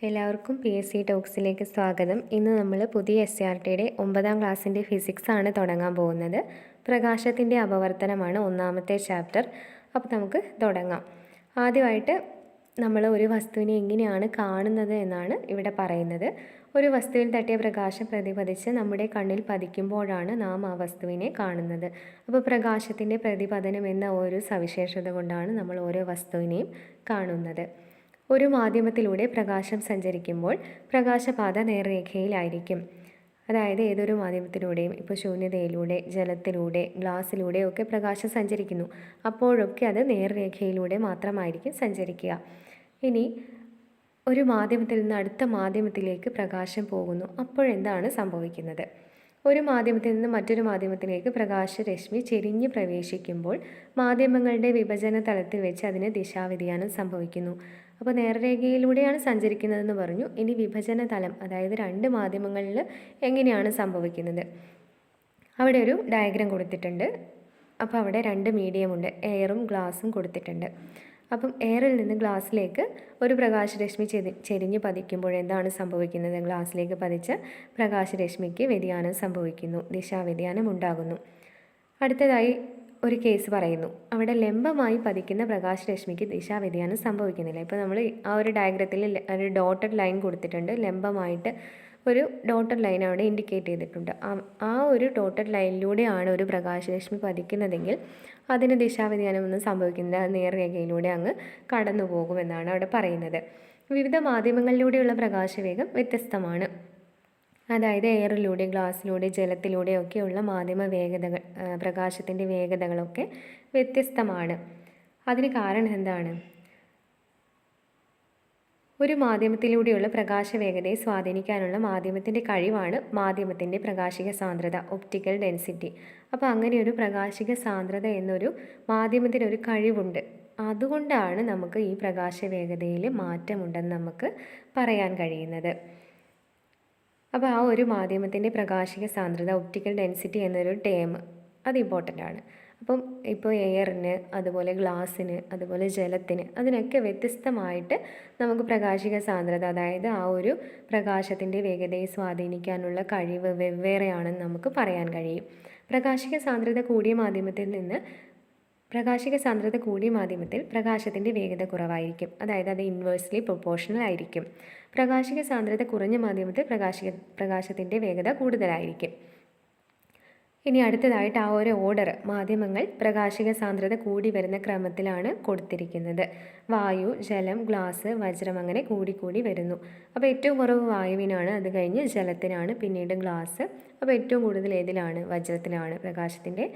എല്ലാവർക്കും PSC ടോക്സിലേക്ക് സ്വാഗതം. ഇന്ന് നമ്മൾ പുതിയ SCRTയുടെ 9ാം ക്ലാസ്സിൻ്റെ ഫിസിക്സ് ആണ് തുടങ്ങാൻ പോകുന്നത്. പ്രകാശത്തിൻ്റെ അപവർത്തനമാണ് ഒന്നാമത്തെ ചാപ്റ്റർ. അപ്പോൾ നമുക്ക് തുടങ്ങാം. ആദ്യമായിട്ട് നമ്മൾ ഒരു വസ്തുവിനെ എങ്ങനെയാണ് കാണുന്നത് എന്നാണ് ഇവിടെ പറയുന്നത്. ഒരു വസ്തുവിൽ തട്ടിയ പ്രകാശം പ്രതിപതിച്ച് നമ്മുടെ കണ്ണിൽ പതിക്കുമ്പോഴാണ് നാം ആ വസ്തുവിനെ കാണുന്നത്. അപ്പോൾ പ്രകാശത്തിൻ്റെ പ്രതിപതനം എന്ന ഒരു സവിശേഷത കൊണ്ടാണ് നമ്മൾ ഓരോ വസ്തുവിനെയും കാണുന്നത്. ഒരു മാധ്യമത്തിലൂടെ പ്രകാശം സഞ്ചരിക്കുമ്പോൾ പ്രകാശപാത നേർരേഖയിലായിരിക്കും. അതായത് ഏതൊരു മാധ്യമത്തിലൂടെയും ഇപ്പോൾ ശൂന്യതയിലൂടെ, ജലത്തിലൂടെ, ഗ്ലാസ്സിലൂടെ ഒക്കെ പ്രകാശം സഞ്ചരിക്കുന്നു. അപ്പോഴൊക്കെ അത് നേർരേഖയിലൂടെ മാത്രമായിരിക്കും സഞ്ചരിക്കുക. ഇനി ഒരു മാധ്യമത്തിൽ നിന്ന് അടുത്ത മാധ്യമത്തിലേക്ക് പ്രകാശം പോകുന്നു. അപ്പോഴെന്താണ് സംഭവിക്കുന്നത്? ഒരു മാധ്യമത്തിൽ നിന്ന് മറ്റൊരു മാധ്യമത്തിലേക്ക് പ്രകാശരശ്മി ചെരിഞ്ഞ് പ്രവേശിക്കുമ്പോൾ മാധ്യമങ്ങളുടെ വിഭജന തലത്തിൽ വെച്ച് അതിന് ദിശാവ്യതിയാനം സംഭവിക്കുന്നു. അപ്പോൾ നേർരേഖയിലൂടെയാണ് സഞ്ചരിക്കുന്നതെന്ന് പറഞ്ഞു. ഇനി വിഭജന തലം, അതായത് രണ്ട് മാധ്യമങ്ങളിൽ എങ്ങനെയാണ് സംഭവിക്കുന്നത്? അവിടെ ഒരു ഡയഗ്രാം കൊടുത്തിട്ടുണ്ട്. അപ്പോൾ അവിടെ രണ്ട് മീഡിയമുണ്ട്, എയറും ഗ്ലാസും കൊടുത്തിട്ടുണ്ട്. അപ്പം എയറിൽ നിന്ന് ഗ്ലാസ്സിലേക്ക് ഒരു പ്രകാശരശ്മി ചെരിഞ്ഞ് പതിക്കുമ്പോൾ എന്താണ് സംഭവിക്കുന്നത്? ഗ്ലാസ്സിലേക്ക് പതിച്ച പ്രകാശരശ്മിക്ക് വ്യതിയാനം സംഭവിക്കുന്നു, ദിശാവ്യതിയാനം ഉണ്ടാകുന്നു. അടുത്തതായി ഒരു കേസ് പറയുന്നു. അവിടെ ലംബമായി പതിക്കുന്ന പ്രകാശരശ്മിക്ക് ദിശാവ്യതിയാനം സംഭവിക്കുന്നില്ല. ഇപ്പോൾ നമ്മൾ ആ ഒരു ഡയഗ്രത്തിൽ ഒരു ഡോട്ടഡ് ലൈൻ കൊടുത്തിട്ടുണ്ട്. ലംബമായിട്ട് ഒരു ഡോട്ടഡ് ലൈൻ അവിടെ ഇൻഡിക്കേറ്റ് ചെയ്തിട്ടുണ്ട്. ആ ഒരു ഡോട്ടഡ് ലൈനിലൂടെയാണ് ഒരു പ്രകാശരശ്മി പതിക്കുന്നതെങ്കിൽ അതിന് ദിശാവ്യതിയാനമൊന്നും സംഭവിക്കുന്നില്ല. അത് നേർരേഖയിലൂടെ അങ്ങ് കടന്നു പോകുമെന്നാണ് അവിടെ പറയുന്നത്. വിവിധ മാധ്യമങ്ങളിലൂടെയുള്ള പ്രകാശവേഗം വ്യത്യസ്തമാണ്. അതായത് എയറിലൂടെ, ഗ്ലാസ്സിലൂടെ, ജലത്തിലൂടെ ഒക്കെയുള്ള മാധ്യമ വേഗതകൾ, പ്രകാശത്തിൻ്റെ വേഗതകളൊക്കെ വ്യത്യസ്തമാണ്. അതിന് കാരണം എന്താണ്? ഒരു മാധ്യമത്തിലൂടെയുള്ള പ്രകാശവേഗതയെ സ്വാധീനിക്കാനുള്ള മാധ്യമത്തിൻ്റെ കഴിവാണ് മാധ്യമത്തിൻ്റെ പ്രകാശിക സാന്ദ്രത, ഒപ്റ്റിക്കൽ ഡെൻസിറ്റി. അപ്പോൾ അങ്ങനെ ഒരു പ്രകാശിക സാന്ദ്രത എന്നൊരു മാധ്യമത്തിനൊരു കഴിവുണ്ട്. അതുകൊണ്ടാണ് നമുക്ക് ഈ പ്രകാശവേഗതയിൽ മാറ്റമുണ്ടെന്ന് നമുക്ക് പറയാൻ കഴിയുന്നത്. അപ്പോൾ ആ ഒരു മാധ്യമത്തിൻ്റെ പ്രകാശിക സാന്ദ്രത, ഒപ്റ്റിക്കൽ ഡെൻസിറ്റി എന്നൊരു ടേം അത് ഇമ്പോർട്ടൻ്റ് ആണ്. അപ്പം ഇപ്പോൾ എയറിന്, അതുപോലെ ഗ്ലാസ്സിന്, അതുപോലെ ജലത്തിന്, അതിനൊക്കെ വ്യത്യസ്തമായിട്ട് നമുക്ക് പ്രകാശിക സാന്ദ്രത, അതായത് ആ ഒരു പ്രകാശത്തിൻ്റെ വേഗതയെ സ്വാധീനിക്കാനുള്ള കഴിവ് വെവ്വേറെയാണെന്ന് നമുക്ക് പറയാൻ കഴിയും. പ്രകാശിക സാന്ദ്രത കൂടിയ മാധ്യമത്തിൽ പ്രകാശത്തിൻ്റെ വേഗത കുറവായിരിക്കും. അതായത് അത് ഇൻവേഴ്സ്ലി പ്രൊപ്പോർഷണൽ ആയിരിക്കും. പ്രകാശിക സാന്ദ്രത കുറഞ്ഞ മാധ്യമത്തിൽ പ്രകാശത്തിൻ്റെ വേഗത കൂടുതലായിരിക്കും. ഇനി അടുത്തതായിട്ട് ആ ഒരു ഓർഡർ, മാധ്യമങ്ങൾ പ്രകാശിക സാന്ദ്രത കൂടി വരുന്ന ക്രമത്തിലാണ് കൊടുത്തിരിക്കുന്നത്. വായു, ജലം, ഗ്ലാസ്, വജ്രം, അങ്ങനെ കൂടി വരുന്നു. അപ്പോൾ ഏറ്റവും കുറവ് വായുവിനാണ്, അത് കഴിഞ്ഞ് ജലത്തിനാണ്, പിന്നീട് ഗ്ലാസ്. അപ്പോൾ ഏറ്റവും കൂടുതൽ ഏതിലാണ്? വജ്രത്തിലാണ്. പ്രകാശത്തിൻ്റെ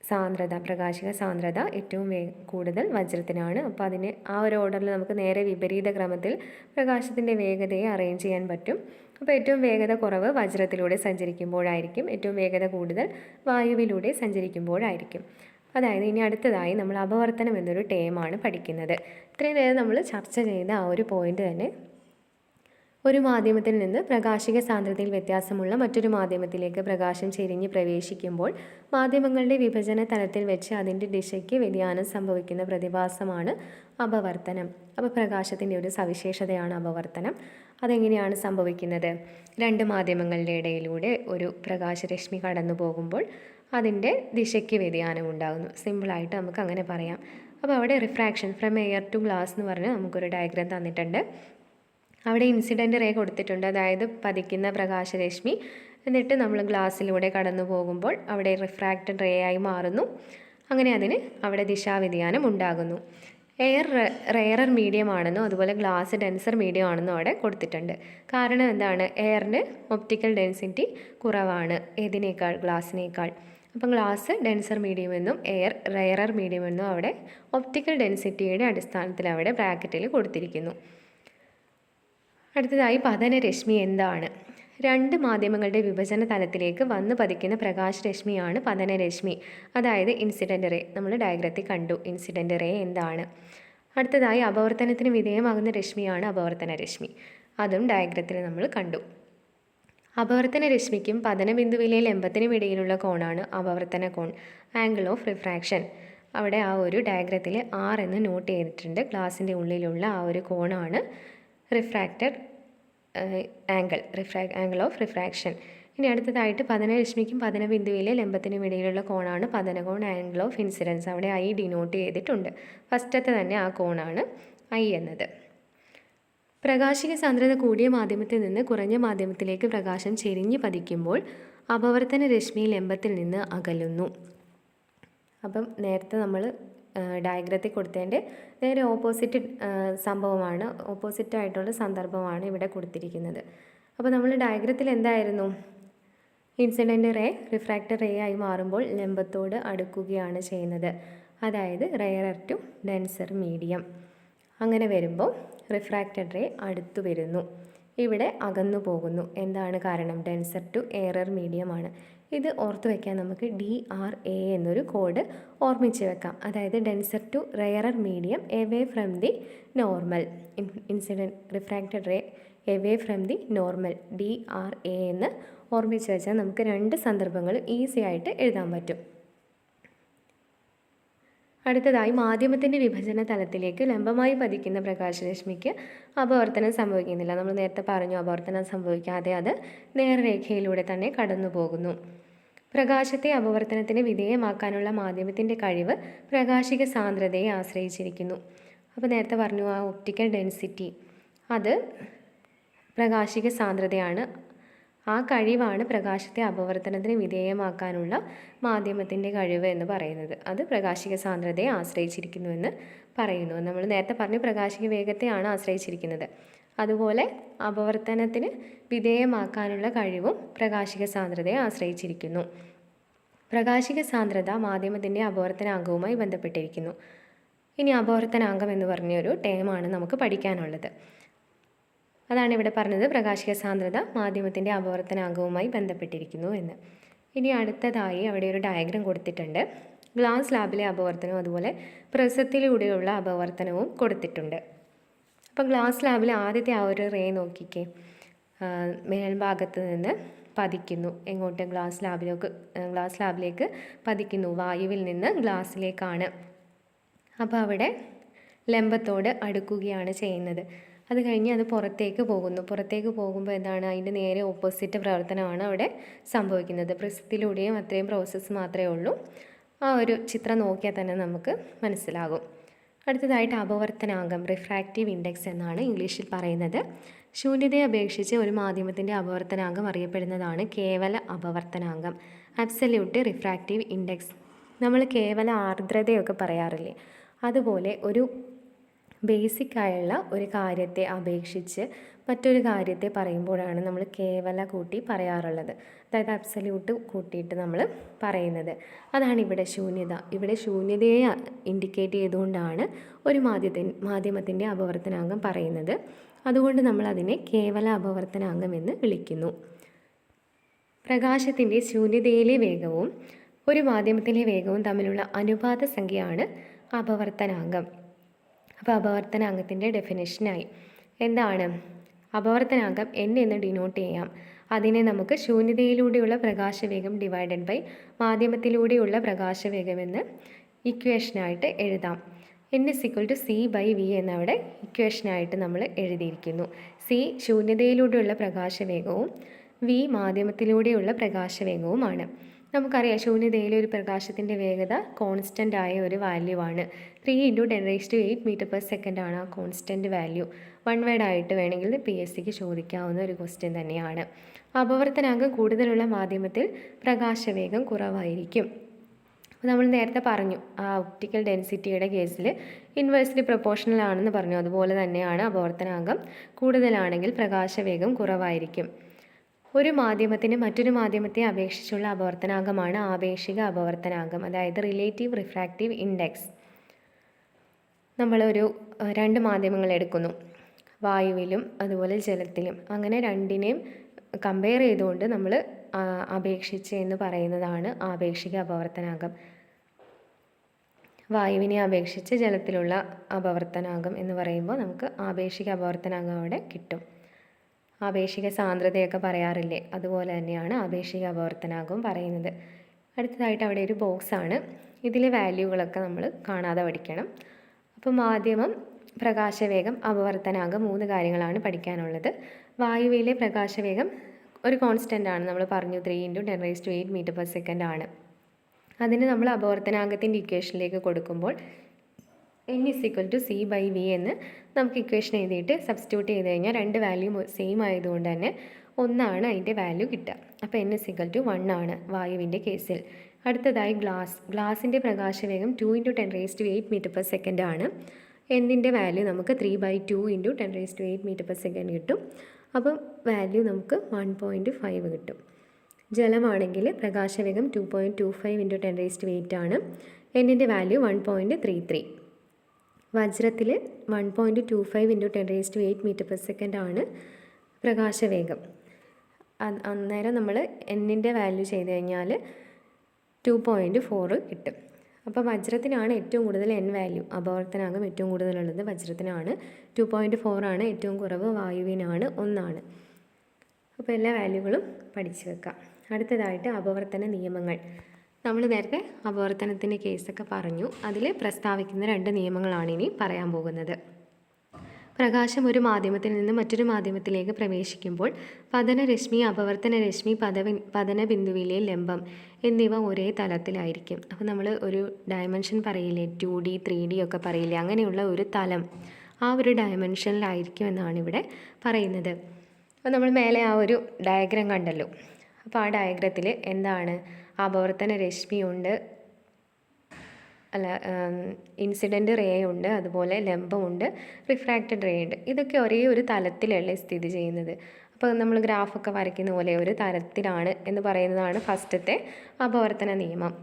സാന്ദ്രത, പ്രകാശിക സാന്ദ്രത ഏറ്റവും കൂടുതൽ വജ്രത്തിനാണ്. അപ്പോൾ അതിന് ആ ഒരു ഓർഡറിൽ നമുക്ക് നേരെ വിപരീത ക്രമത്തിൽ പ്രകാശത്തിൻ്റെ വേഗതയെ അറേഞ്ച് ചെയ്യാൻ പറ്റും. അപ്പോൾ ഏറ്റവും വേഗത കുറവ് വജ്രത്തിലൂടെ സഞ്ചരിക്കുമ്പോഴായിരിക്കും, ഏറ്റവും വേഗത കൂടുതൽ വായുവിലൂടെ സഞ്ചരിക്കുമ്പോഴായിരിക്കും. അതായത് ഇനി അടുത്തതായി നമ്മൾ അപവർത്തനം എന്നൊരു ടേമാണ് പഠിക്കുന്നത്. ഇത്രയും നേരം നമ്മൾ ചർച്ച ചെയ്ത ആ ഒരു പോയിന്റ് തന്നെ ഒരു മാധ്യമത്തിൽ നിന്ന് പ്രകാശിക സാന്ദ്രതയിൽ വ്യത്യാസമുള്ള മറ്റൊരു മാധ്യമത്തിലേക്ക് പ്രകാശം ചെരിഞ്ഞ് പ്രവേശിക്കുമ്പോൾ മാധ്യമങ്ങളുടെ വിഭജന തലത്തിൽ വെച്ച് അതിൻ്റെ ദിശയ്ക്ക് വ്യതിയാനം സംഭവിക്കുന്ന പ്രതിഭാസമാണ് അപവർത്തനം. അപ്പോൾ പ്രകാശത്തിൻ്റെ ഒരു സവിശേഷതയാണ് അപവർത്തനം. അതെങ്ങനെയാണ് സംഭവിക്കുന്നത്? രണ്ട് മാധ്യമങ്ങളുടെ ഇടയിലൂടെ ഒരു പ്രകാശരശ്മി കടന്നു പോകുമ്പോൾ അതിൻ്റെ ദിശയ്ക്ക് വ്യതിയാനം ഉണ്ടാകുന്നു. സിമ്പിളായിട്ട് നമുക്ക് അങ്ങനെ പറയാം. അപ്പോൾ അവിടെ refraction from air to glass എന്ന് പറഞ്ഞ് നമുക്കൊരു ഡയഗ്രാം തന്നിട്ടുണ്ട്. അവിടെ ഇൻസിഡൻറ്റ് റേ കൊടുത്തിട്ടുണ്ട്, അതായത് പതിക്കുന്ന പ്രകാശരശ്മി. എന്നിട്ട് നമ്മൾ ഗ്ലാസ്സിലൂടെ കടന്നു പോകുമ്പോൾ അവിടെ റിഫ്രാക്റ്റഡ് റേ ആയി മാറുന്നു. അങ്ങനെ അതിന് അവിടെ ദിശാവ്യതിയാനം ഉണ്ടാകുന്നു. എയർ റെയറർ മീഡിയം ആണെന്നോ അതുപോലെ ഗ്ലാസ് ഡെൻസർ മീഡിയം ആണെന്നോ അവിടെ കൊടുത്തിട്ടുണ്ട്. കാരണം എന്താണ്? എയറിന് ഒപ്റ്റിക്കൽ ഡെൻസിറ്റി കുറവാണ് ഏതിനേക്കാൾ? ഗ്ലാസ്സിനേക്കാൾ. അപ്പം ഗ്ലാസ് ഡെൻസർ മീഡിയം എന്നും എയർ റെയറർ മീഡിയം എന്നും അവിടെ ഒപ്റ്റിക്കൽ ഡെൻസിറ്റിയുടെ അടിസ്ഥാനത്തിൽ അവിടെ ബ്രാക്കറ്റിൽ കൊടുത്തിരിക്കുന്നു. അടുത്തതായി പതനരശ്മി എന്താണ്? രണ്ട് മാധ്യമങ്ങളുടെ വിഭജന തലത്തിലേക്ക് വന്ന് പതിക്കുന്ന പ്രകാശരശ്മിയാണ് പതനരശ്മി, അതായത് ഇൻസിഡൻ്റ് റേ. നമ്മൾ ഡയഗ്രത്തിൽ കണ്ടു ഇൻസിഡൻ്റ് റേ എന്താണ്. അടുത്തതായി അപവർത്തനത്തിന് വിധേയമാകുന്ന രശ്മിയാണ് അപവർത്തന രശ്മി. അതും ഡയഗ്രത്തിൽ നമ്മൾ കണ്ടു. അപവർത്തന രശ്മിക്കും പതനബിന്ദുവിലെ ലംബത്തിനും ഇടയിലുള്ള കോണാണ് അപവർത്തന കോൺ, ആംഗിൾ ഓഫ് റിഫ്രാക്ഷൻ. അവിടെ ആ ഒരു ഡയഗ്രത്തിൽ R എന്ന് നോട്ട് ചെയ്തിട്ടുണ്ട്. ഗ്ലാസിൻ്റെ ഉള്ളിലുള്ള ആ ഒരു കോണാണ് റിഫ്രാക്റ്റഡ് ആംഗിൾ ഓഫ് റിഫ്രാക്ഷൻ. ഇനി അടുത്തതായിട്ട് പതനരശ്മിക്കും പതനബിന്ദുവിലെ ലംബത്തിനും ഇടയിലുള്ള കോണാണ് പതനകോൺ ആംഗിൾ ഓഫ് ഇൻസിഡൻസ്. അവിടെ ഐ ഡിനോട്ട് ചെയ്തിട്ടുണ്ട്. ഫസ്റ്റത്തെ തന്നെ ആ കോണാണ് ഐ എന്നത്. പ്രകാശിക സാന്ദ്രത കൂടിയ മാധ്യമത്തിൽ നിന്ന് കുറഞ്ഞ മാധ്യമത്തിലേക്ക് പ്രകാശം ചെരിഞ്ഞ് പതിക്കുമ്പോൾ അപവർത്തന രശ്മി ലംബത്തിൽ നിന്ന് അകലുന്നു. അപ്പം നേരത്തെ നമ്മൾ ഡയഗ്രത്തിൽ കൊടുത്തതിൻ്റെ നേരെ ഓപ്പോസിറ്റ് സംഭവമാണ്, ഓപ്പോസിറ്റായിട്ടുള്ള സന്ദർഭമാണ് ഇവിടെ കൊടുത്തിരിക്കുന്നത്. അപ്പോൾ നമ്മൾ ഡയഗ്രത്തിൽ എന്തായിരുന്നു, ഇൻസിഡൻ്റ് റേ റിഫ്രാക്റ്റഡ് റേ ആയി മാറുമ്പോൾ ലംബത്തോട് അടുക്കുകയാണ് ചെയ്യുന്നത്. അതായത് റെയറർ ടു ഡെൻസർ മീഡിയം. അങ്ങനെ വരുമ്പോൾ റിഫ്രാക്റ്റഡ് റേ അടുത്തു വരുന്നു, ഇവിടെ അകന്നു പോകുന്നു. എന്താണ് കാരണം? ഡെൻസർ ടു എയറർ മീഡിയമാണ്. ഇത് ഓർത്ത് വയ്ക്കാൻ നമുക്ക് DRA എന്നൊരു കോഡ് ഓർമ്മിച്ച് വെക്കാം. അതായത് denser to rarer medium away from the normal, incident refracted ray away from the normal, DRA എന്ന് ഓർമ്മിച്ച് വെച്ചാൽ നമുക്ക് രണ്ട് സന്ദർഭങ്ങൾ ഈസി ആയിട്ട് എഴുതാൻ പറ്റും. അടുത്തതായി മാധ്യമത്തിൻ്റെ വിഭജന തലത്തിലേക്ക് ലംബമായി പതിക്കുന്ന പ്രകാശരശ്മിക്ക് അപവർത്തനം സംഭവിക്കുന്നില്ല. നമ്മൾ നേരത്തെ പറഞ്ഞു, അപവർത്തനം സംഭവിക്കാതെ അത് നേർരേഖയിലൂടെ തന്നെ കടന്നു പോകുന്നു. പ്രകാശത്തെ അപവർത്തനത്തിന് വിധേയമാക്കാനുള്ള മാധ്യമത്തിൻ്റെ കഴിവ് പ്രകാശിക സാന്ദ്രതയെ ആശ്രയിച്ചിരിക്കുന്നു. അപ്പോൾ നേരത്തെ പറഞ്ഞു ആ ഒപ്റ്റിക്കൽ ഡെൻസിറ്റി, അത് പ്രകാശിക സാന്ദ്രതയാണ്. ആ കഴിവാണ് പ്രകാശത്തെ അപവർത്തനത്തിന് വിധേയമാക്കാനുള്ള മാധ്യമത്തിൻ്റെ കഴിവ് എന്ന് പറയുന്നത്. അത് പ്രകാശിക സാന്ദ്രതയെ ആശ്രയിച്ചിരിക്കുന്നുവെന്ന് പറയുന്നു. നമ്മൾ നേരത്തെ പറഞ്ഞു പ്രകാശിക വേഗത്തെയാണ് ആശ്രയിച്ചിരിക്കുന്നത്. അതുപോലെ അപവർത്തനത്തിന് വിധേയമാക്കാനുള്ള കഴിവും പ്രകാശിക സാന്ദ്രതയെ ആശ്രയിച്ചിരിക്കുന്നു. പ്രകാശിക സാന്ദ്രത മാധ്യമത്തിൻ്റെ അപവർത്തനാങ്കവുമായി ബന്ധപ്പെട്ടിരിക്കുന്നു. ഇനി അപവർത്തനാങ്കം എന്ന് പറഞ്ഞൊരു ടേമാണ് നമുക്ക് പഠിക്കാനുള്ളത്. അതാണ് ഇവിടെ പറഞ്ഞത്, പ്രകാശിക സാന്ദ്രത മാധ്യമത്തിൻ്റെ അപവർത്തനാങ്കവുമായി ബന്ധപ്പെട്ടിരിക്കുന്നു എന്ന്. ഇനി അടുത്തതായി അവിടെ ഒരു ഡയഗ്രം കൊടുത്തിട്ടുണ്ട്. ഗ്ലാസ് ലാബിലെ അപവർത്തനവും അതുപോലെ പ്രിസത്തിലൂടെയുള്ള അപവർത്തനവും കൊടുത്തിട്ടുണ്ട്. അപ്പം ഗ്ലാസ് ലാബിലെ ആദ്യത്തെ ആ ഒരു റേ നോക്കിക്കേ, മേൽഭാഗത്ത് നിന്ന് പതിക്കുന്നു. എങ്ങോട്ട്? ഗ്ലാസ് ലാബിലേക്ക് പതിക്കുന്നു. വായുവിൽ നിന്ന് ഗ്ലാസ്സിലേക്കാണ്. അപ്പോൾ അവിടെ ലംബത്തോട് അടുക്കുകയാണ് ചെയ്യുന്നത്. അത് കഴിഞ്ഞ് അത് പുറത്തേക്ക് പോകുന്നു. പുറത്തേക്ക് പോകുമ്പോൾ എന്താണ്? അതിൻ്റെ നേരെ ഓപ്പോസിറ്റ് പ്രവർത്തനമാണ് അവിടെ സംഭവിക്കുന്നത്. പ്രിസത്തിലൂടെയും അത്രയും പ്രോസസ്സ് മാത്രമേ ഉള്ളൂ. ആ ഒരു ചിത്രം നോക്കിയാൽ തന്നെ നമുക്ക് മനസ്സിലാകും. അടുത്തതായിട്ട് അപവർത്തനാങ്കം, റിഫ്രാക്റ്റീവ് ഇൻഡെക്സ് എന്നാണ് ഇംഗ്ലീഷിൽ പറയുന്നത്. ശൂന്യതയെ അപേക്ഷിച്ച് ഒരു മാധ്യമത്തിൻ്റെ അപവർത്തനാങ്കം അറിയപ്പെടുന്നതാണ് കേവല അപവർത്തനാങ്കം, അബ്സല്യൂട്ട് റിഫ്രാക്റ്റീവ് ഇൻഡെക്സ്. നമ്മൾ കേവല ആർദ്രതയൊക്കെ പറയാറില്ലേ, അതുപോലെ ഒരു ബേസിക്കായുള്ള ഒരു കാര്യത്തെ അപേക്ഷിച്ച് മറ്റൊരു കാര്യത്തെ പറയുമ്പോഴാണ് നമ്മൾ കേവല കൂട്ടി പറയാറുള്ളത്. അതായത് അബ്സല്യൂട്ട് കൂട്ടിയിട്ട് നമ്മൾ പറയുന്നത്. അതാണ് ഇവിടെ ശൂന്യത. ഇവിടെ ശൂന്യതയെ ഇൻഡിക്കേറ്റ് ചെയ്തുകൊണ്ടാണ് ഒരു മാധ്യമത്തിൻ്റെ അപവർത്തനാങ്കം പറയുന്നത്. അതുകൊണ്ട് നമ്മൾ അതിനെ കേവല അപവർത്തനാങ്കം എന്ന് വിളിക്കുന്നു. പ്രകാശത്തിൻ്റെ ശൂന്യതയിലെ വേഗവും ഒരു മാധ്യമത്തിലെ വേഗവും തമ്മിലുള്ള അനുപാത സംഖ്യയാണ് അപവർത്തനാങ്കം. അപ്പോൾ അപവർത്തനാങ്കത്തിൻ്റെ ഡെഫിനേഷനായി എന്താണ്? അപവർത്തനാങ്കം n എന്ന് ഡിനോട്ട് ചെയ്യാം. അതിനെ നമുക്ക് ശൂന്യതയിലൂടെയുള്ള പ്രകാശവേഗം ഡിവൈഡഡ് ബൈ മാധ്യമത്തിലൂടെയുള്ള പ്രകാശവേഗം എന്ന് ഇക്വേഷനായിട്ട് എഴുതാം. n=c/v എന്നവിടെ ഇക്വേഷനായിട്ട് നമ്മൾ എഴുതിയിരിക്കുന്നു. c ശൂന്യതയിലൂടെയുള്ള പ്രകാശവേഗവും v മാധ്യമത്തിലൂടെയുള്ള പ്രകാശവേഗവുമാണ്. നമുക്കറിയാം ശൂന്യതയിലെ ഒരു പ്രകാശത്തിൻ്റെ വേഗത കോൺസ്റ്റൻ്റ് ആയ ഒരു വാല്യൂ ആണ്. 3 × 10⁸ m/s ആണ് ആ കോൺസ്റ്റൻ്റ് വാല്യൂ. വൺ വേർഡ് ആയിട്ട് വേണമെങ്കിൽ PSCക്ക് ചോദിക്കാവുന്ന ഒരു ക്വസ്റ്റ്യൻ തന്നെയാണ്. അപവർത്തനാങ്കം കൂടുതലുള്ള മാധ്യമത്തിൽ പ്രകാശവേഗം കുറവായിരിക്കും. അപ്പോൾ നമ്മൾ നേരത്തെ പറഞ്ഞു ആ ഒപ്റ്റിക്കൽ ഡെൻസിറ്റിയുടെ കേസിൽ ഇൻവേഴ്സ്ലി പ്രൊപ്പോർഷണൽ ആണെന്ന് പറഞ്ഞു. അതുപോലെ തന്നെയാണ് അപവർത്തനാങ്കം കൂടുതലാണെങ്കിൽ പ്രകാശവേഗം കുറവായിരിക്കും. ഒരു മാധ്യമത്തിന് മറ്റൊരു മാധ്യമത്തെ അപേക്ഷിച്ചുള്ള അപവർത്തനാങ്കമാണ് ആപേക്ഷിക അപവർത്തനാങ്കം, അതായത് റിലേറ്റീവ് റിഫ്രാക്റ്റീവ് ഇൻഡെക്സ്. നമ്മളൊരു രണ്ട് മാധ്യമങ്ങൾ എടുക്കുന്നു, വായുവിലും അതുപോലെ ജലത്തിലും. അങ്ങനെ രണ്ടിനെയും കമ്പയർ ചെയ്തുകൊണ്ട് നമ്മൾ അപേക്ഷിച്ച് എന്ന് പറയുന്നതാണ് ആപേക്ഷിക അപവർത്തനാങ്കം. വായുവിനെ അപേക്ഷിച്ച് ജലത്തിലുള്ള അപവർത്തനാങ്കം എന്ന് പറയുമ്പോൾ നമുക്ക് ആപേക്ഷിക അപവർത്തനാങ്കം അവിടെ കിട്ടും. ആപേക്ഷിക സാന്ദ്രതയൊക്കെ പറയാറില്ലേ, അതുപോലെ തന്നെയാണ് ആപേക്ഷിക അപവർത്തനാങ്കവും പറയുന്നത്. അടുത്തതായിട്ട് അവിടെ ഒരു ബോക്സാണ്. ഇതിലെ വാല്യൂകളൊക്കെ നമ്മൾ കാണാതെ പഠിക്കണം. അപ്പോൾ മാധ്യമം പ്രകാശവേഗം, അപവർത്തനാങ്കം 3 കാര്യങ്ങളാണ് പഠിക്കാനുള്ളത്. വായുവിലെ പ്രകാശവേഗം ഒരു കോൺസ്റ്റൻ്റ് ആണ്, നമ്മൾ പറഞ്ഞു 3 × 10⁸ m/s ആണ്. അതിന് നമ്മൾ അപവർത്തനാങ്കത്തിൻ്റെ ഇക്വേഷനിലേക്ക് കൊടുക്കുമ്പോൾ n = c/v എന്ന് നമുക്ക് ഇക്വേഷൻ എഴുതിയിട്ട് സബ്സ്റ്റിറ്റ്യൂട്ട് ചെയ്ത് കഴിഞ്ഞാൽ 2 വാല്യൂ സെയിം ആയതുകൊണ്ട് തന്നെ 1 ആണ് അതിൻ്റെ വാല്യൂ കിട്ടുക. അപ്പോൾ n = 1 ആണ് വായുവിൻ്റെ കേസിൽ. അടുത്തതായി ഗ്ലാസിൻ്റെ പ്രകാശവേഗം 2 × 10⁸ m/s ആണ്. എന്നിൻ്റെ വാല്യൂ നമുക്ക് 3/2 × 10⁸ m/s കിട്ടും. അപ്പം വാല്യൂ നമുക്ക് 1.5 കിട്ടും. ജലമാണെങ്കിൽ പ്രകാശവേഗം 2.25 × 10⁸ ആണ്. എന്നിൻ്റെ വാല്യൂ 1.33. വജ്രത്തിൽ 1.25 × 10⁸ m/s പ്രകാശവേഗം. അന്നേരം നമ്മൾ എന്നിൻ്റെ വാല്യൂ ചെയ്ത് കഴിഞ്ഞാൽ 2.4 കിട്ടും. അപ്പോൾ വജ്രത്തിനാണ് ഏറ്റവും കൂടുതൽ n വാല്യൂ, അപവർത്തനാങ്കം ഏറ്റവും കൂടുതലുള്ളത് വജ്രത്തിനാണ്. 2.4 ആണ് ഏറ്റവും കുറവ്, വായുവിനാണ് 1 ആണ്. അപ്പോൾ എല്ലാ വാല്യൂകളും പഠിച്ചു വെക്കാം. അടുത്തതായിട്ട് അപവർത്തന നിയമങ്ങൾ. നമ്മൾ നേരത്തെ അപവർത്തനത്തിൻ്റെ കേസൊക്കെ പറഞ്ഞു. അതിൽ പ്രസ്താവിക്കുന്ന 2 നിയമങ്ങളാണ് ഇനി പറയാൻ പോകുന്നത്. പ്രകാശം ഒരു മാധ്യമത്തിൽ നിന്ന് മറ്റൊരു മാധ്യമത്തിലേക്ക് പ്രവേശിക്കുമ്പോൾ പതനരശ്മി, അപവർത്തനരശ്മി, പതന ബിന്ദുവിലെ ലംബം എന്നിവ ഒരേ തലത്തിലായിരിക്കും. അപ്പോൾ നമ്മൾ ഒരു ഡയമെൻഷൻ പറയില്ലേ, 2D 3D ഒക്കെ പറയില്ലേ, അങ്ങനെയുള്ള ഒരു തലം ആ ഒരു ഡയമെൻഷനിലായിരിക്കും എന്നാണ് ഇവിടെ പറയുന്നത്. അപ്പോൾ നമ്മൾ മേലെ ആ ഒരു ഡയഗ്രം കണ്ടല്ലോ. അപ്പോൾ ആ ഡയഗ്രത്തിൽ എന്താണ്, അപവർത്തന രശ്മിയുണ്ട്, ഇൻസിഡൻറ്റ് റേ ഉണ്ട്, അതുപോലെ ലംബമുണ്ട്, റിഫ്രാക്റ്റഡ് റേ ഉണ്ട്. ഇതൊക്കെ ഒരേ ഒരു തലത്തിലല്ലേ സ്ഥിതി ചെയ്യുന്നത്. അപ്പോൾ നമ്മൾ ഗ്രാഫൊക്കെ വരയ്ക്കുന്ന പോലെ ഒരു തലത്തിലാണ് എന്ന് പറയുന്നതാണ് ഫസ്റ്റത്തെ അപവർത്തന നിയമം.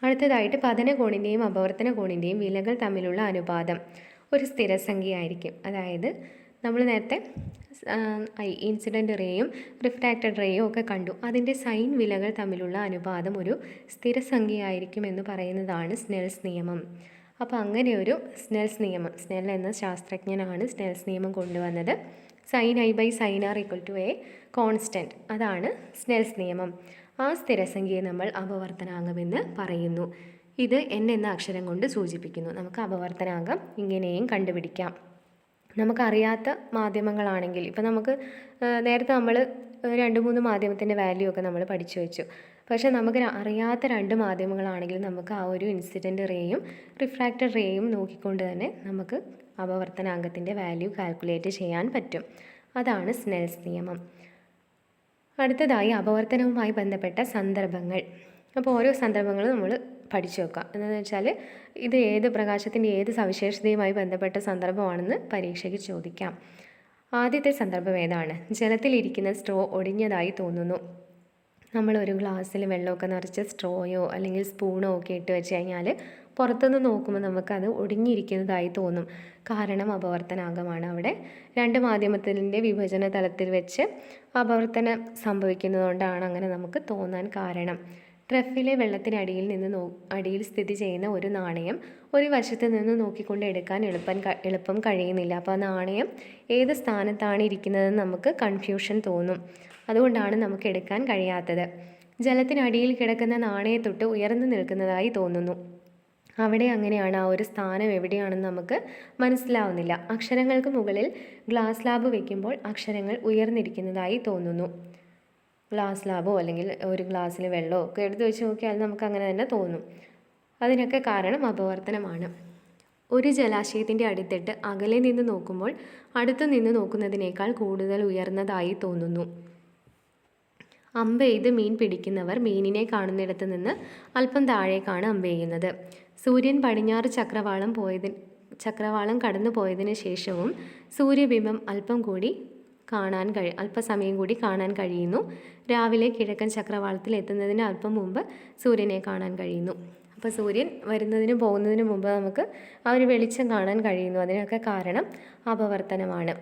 അടുത്തതായിട്ട് പതനകോണിൻ്റെയും അപവർത്തന കോണിൻ്റെയും വിലകൾ തമ്മിലുള്ള അനുപാതം ഒരു സ്ഥിരസംഖ്യയായിരിക്കും. അതായത് നമ്മൾ നേരത്തെ ഇൻസിഡൻറ്റ് റേയും റിഫ്രാക്റ്റഡ് റേയും ഒക്കെ കണ്ടു. അതിൻ്റെ സൈൻ വിലകൾ തമ്മിലുള്ള അനുപാതം ഒരു സ്ഥിരസംഖ്യയായിരിക്കും എന്ന് പറയുന്നതാണ് സ്നെൽസ് നിയമം. അപ്പോൾ അങ്ങനെ ഒരു സ്നെൽസ് നിയമം, സ്നെൽ എന്ന ശാസ്ത്രജ്ഞനാണ് സ്നെൽസ് നിയമം കൊണ്ടുവന്നത്. sin I/sin r = a constant, അതാണ് സ്നെൽസ് നിയമം. ആ സ്ഥിരസംഖ്യയെ നമ്മൾ അപവർത്തനാങ്കമെന്ന് പറയുന്നു. ഇത് n എന്ന അക്ഷരം കൊണ്ട് സൂചിപ്പിക്കുന്നു. നമുക്ക് അപവർത്തനാങ്കം ഇങ്ങനെയും കണ്ടുപിടിക്കാം. നമുക്കറിയാത്ത മാധ്യമങ്ങളാണെങ്കിൽ, ഇപ്പോൾ നമുക്ക് നേരത്തെ നമ്മൾ 2-3 മാധ്യമത്തിൻ്റെ വാല്യൂ ഒക്കെ നമ്മൾ പഠിച്ചു വെച്ചു. പക്ഷേ നമുക്ക് അറിയാത്ത 2 മാധ്യമങ്ങളാണെങ്കിൽ നമുക്ക് ആ ഒരു ഇൻസിഡൻറ്റ് റേയും റിഫ്രാക്റ്റഡ് റേയും നോക്കിക്കൊണ്ട് തന്നെ നമുക്ക് അപവർത്തനാങ്കത്തിൻ്റെ വാല്യൂ കാൽക്കുലേറ്റ് ചെയ്യാൻ പറ്റും. അതാണ് സ്നെൽസ് നിയമം. അടുത്തതായി അപവർത്തനവുമായി ബന്ധപ്പെട്ട സന്ദർഭങ്ങൾ. അപ്പോൾ ഓരോ സന്ദർഭങ്ങളും നമ്മൾ പഠിച്ചു വെക്കാം. എന്താണെന്ന് വെച്ചാൽ ഇത് പ്രകാശത്തിൻ്റെ ഏത് സവിശേഷതയുമായി ബന്ധപ്പെട്ട സന്ദർഭമാണെന്ന് പരീക്ഷയ്ക്ക് ചോദിക്കാം. ആദ്യത്തെ സന്ദർഭം ഏതാണ്? ജലത്തിലിരിക്കുന്ന സ്ട്രോ ഒടിഞ്ഞതായി തോന്നുന്നു. നമ്മളൊരു ഗ്ലാസ്സിൽ വെള്ളമൊക്കെ നിറച്ച് സ്ട്രോയോ അല്ലെങ്കിൽ സ്പൂണോ ഒക്കെ ഇട്ട് വെച്ച് കഴിഞ്ഞാൽ പുറത്തുനിന്ന് നോക്കുമ്പോൾ നമുക്കത് ഒടിഞ്ഞിരിക്കുന്നതായി തോന്നും. കാരണം അപവർത്തനാങ്കമാണ്. അവിടെ 2 മാധ്യമത്തിൻ്റെ വിഭജന തലത്തിൽ വെച്ച് അപവർത്തനം സംഭവിക്കുന്നതുകൊണ്ടാണ് അങ്ങനെ നമുക്ക് തോന്നാൻ കാരണം. ട്രഫിലെ വെള്ളത്തിനടിയിൽ അടിയിൽ സ്ഥിതി ചെയ്യുന്ന ഒരു നാണയം ഒരു വശത്ത് നിന്ന് നോക്കിക്കൊണ്ട് എടുക്കാൻ എളുപ്പം കഴിയുന്നില്ല. അപ്പോൾ ആ നാണയം ഏത് സ്ഥാനത്താണ് ഇരിക്കുന്നതെന്ന് നമുക്ക് കൺഫ്യൂഷൻ തോന്നും. അതുകൊണ്ടാണ് നമുക്ക് എടുക്കാൻ കഴിയാത്തത്. ജലത്തിനടിയിൽ കിടക്കുന്ന നാണയത്തൊട്ട് ഉയർന്നു നിൽക്കുന്നതായി തോന്നുന്നു. അവിടെ അങ്ങനെയാണ്, ആ ഒരു സ്ഥാനം എവിടെയാണെന്ന് നമുക്ക് മനസ്സിലാവുന്നില്ല. അക്ഷരങ്ങൾക്ക് മുകളിൽ ഗ്ലാസ് സ്ലാബ് വയ്ക്കുമ്പോൾ അക്ഷരങ്ങൾ ഉയർന്നിരിക്കുന്നതായി തോന്നുന്നു. ഗ്ലാസ് സ്ലാബോ അല്ലെങ്കിൽ ഒരു ഗ്ലാസ്സിൽ വെള്ളമോ ഒക്കെ എടുത്ത് വെച്ച് നോക്കിയാൽ നമുക്ക് അങ്ങനെ തന്നെ തോന്നും. അതിനൊക്കെ കാരണം അപവർത്തനമാണ്. ഒരു ജലാശയത്തിൻ്റെ അടിത്തട്ട് അകലെ നിന്ന് നോക്കുമ്പോൾ അടുത്തു നിന്ന് നോക്കുന്നതിനേക്കാൾ കൂടുതൽ ഉയർന്നതായി തോന്നുന്നു. അമ്പെയ്ത് മീൻ പിടിക്കുന്നവർ മീനിനെ കാണുന്നിടത്ത് നിന്ന് അല്പം താഴേക്കാണ് അമ്പെയ്യുന്നത്. സൂര്യൻ പടിഞ്ഞാറ് ചക്രവാളം കടന്നു പോയതിന് ശേഷവും സൂര്യബിംബം അല്പസമയം കൂടി കാണാൻ കഴിയുന്നു. രാവിലെ കിഴക്കൻ ചക്രവാളത്തിൽ എത്തുന്നതിന് അല്പം മുമ്പ് സൂര്യനെ കാണാൻ കഴിയുന്നു. അപ്പോൾ സൂര്യൻ വരുന്നതിനും പോകുന്നതിനും മുമ്പ് നമുക്ക് ആ ഒരു വെളിച്ചം കാണാൻ കഴിയുന്നു. അതിനൊക്കെ കാരണം അപവർത്തനമാണ്.